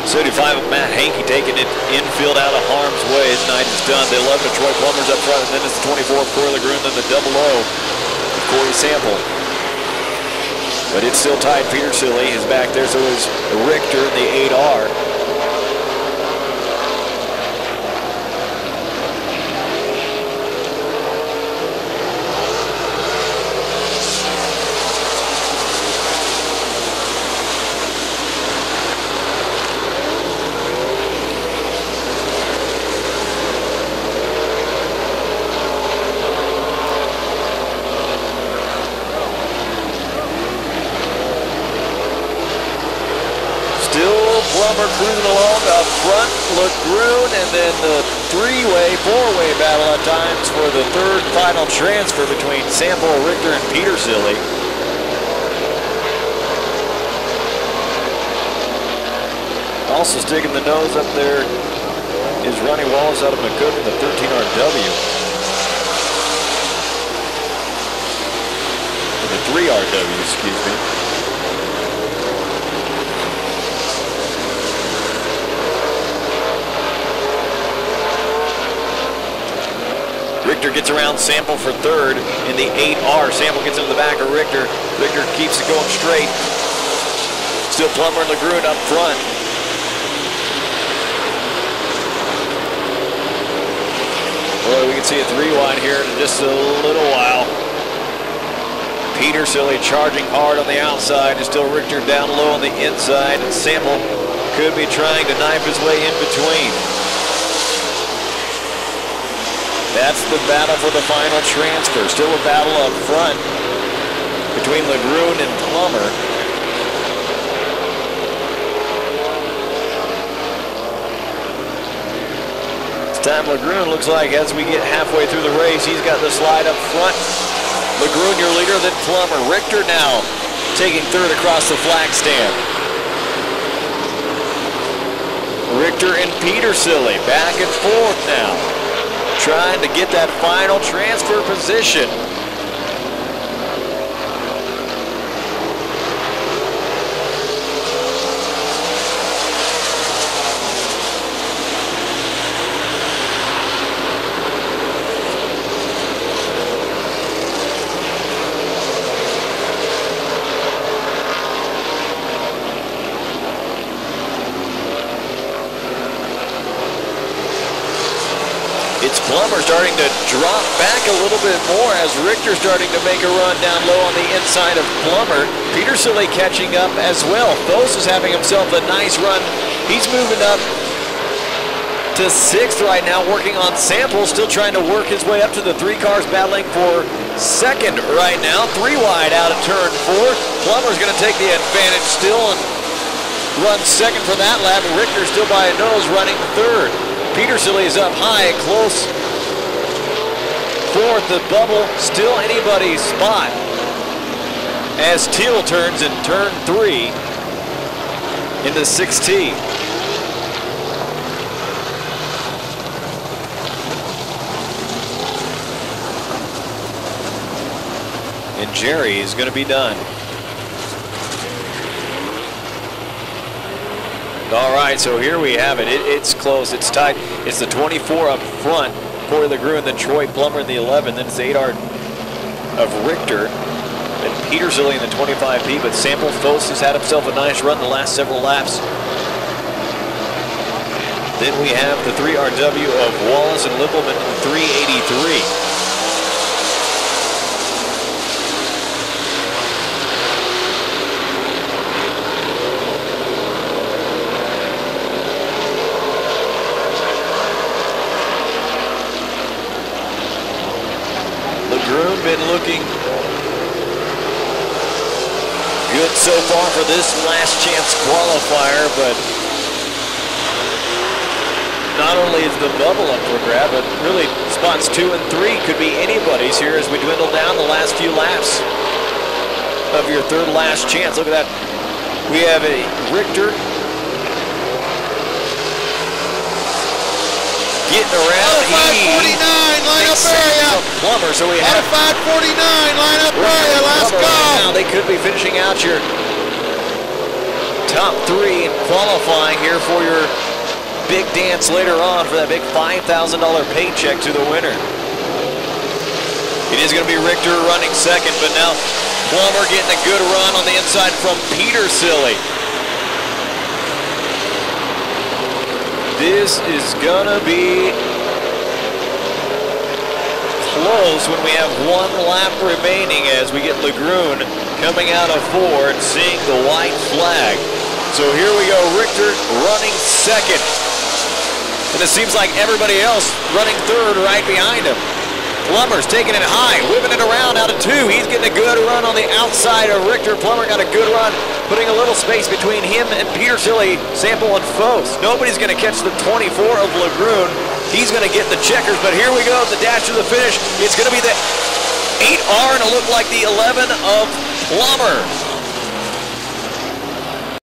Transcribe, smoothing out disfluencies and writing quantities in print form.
75 of Matt Hankey taking it infield out of harm's way. His night is done. The 11 of Troy Plummer's up front, and then it's the 24 of Corey LeGrune, then the 00 of Corey Sample. But it's still tied. Peter Silly is back there, so is Richter in the 8R. Plummer cruising along up front, LeGrune, and then the three-way, four-way battle at times for the third final transfer between Sample, Richter, and Peter Silly. Also sticking the nose up there is Ronnie Wallace out of McCook in the 13RW. The 3RW, excuse me. Richter gets around Sample for third in the 8R. Sample gets into the back of Richter. Richter keeps it going straight. Still Plummer and LeGrune up front. Boy, we can see a 3-wide here in just a little while. Peter Silly charging hard on the outside, and still Richter down low on the inside. And Sample could be trying to knife his way in between. That's the battle for the final transfer. Still a battle up front between LeGrune and Plummer. This time LeGrune looks like as we get halfway through the race, he's got the slide up front. LeGrune your leader, then Plummer. Richter now taking third across the flag stand. Richter and Peter Silly back and forth now, trying to get that final transfer position. It's Plummer starting to drop back a little bit more as Richter starting to make a run down low on the inside of Plummer. Peter Silly catching up as well. Thos is having himself a nice run. He's moving up to 6th right now, working on Sample, still trying to work his way up to the 3 cars battling for 2nd right now. 3 wide out of turn 4. Plummer's going to take the advantage still and run 2nd for that lap. Richter still by a nose running 3rd. Peter Silly is up high, close 4th. The bubble still anybody's spot as Teal turns in turn 3 into 6T. And Jerry is going to be done. All right, so here we have it. It's close. It's tight. It's the 24 up front, Corey LeGrune, then Troy Plummer in the 11. Then it's 8R of Richter and Peter Silly in the 25P. But Sample Thos has had himself a nice run the last several laps. Then we have the 3RW of Wallace and Lippelman in the 383. LeGrune been looking good so far for this last chance qualifier, but not only is the bubble up for grab, but really spots 2 and 3 could be anybody's here as we dwindle down the last few laps of your third last chance. Look at that. We have a Richter getting around. Modified 49, line-up area. Plummer, so we have Modified 49, line-up area, last call. Now they could be finishing out your top 3 in qualifying here for your big dance later on for that big $5,000 paycheck to the winner. It is going to be Richter running second, but now Plummer getting a good run on the inside from Petersilly. This is going to be close when we have 1 lap remaining as we get Legrune coming out of 4 and seeing the white flag. So here we go, Richter running second. And it seems like everybody else running third right behind him. Plummer's taking it high, whipping it around out of 2. He's getting a good run on the outside of Richter. Plummer got a good run, putting a little space between him and Petersilly, Sample, and Foss. Nobody's going to catch the 24 of Legrune. He's going to get the checkers, but here we go, the dash to the finish. It's going to be the 8R, and it'll look like the 11 of Plummer.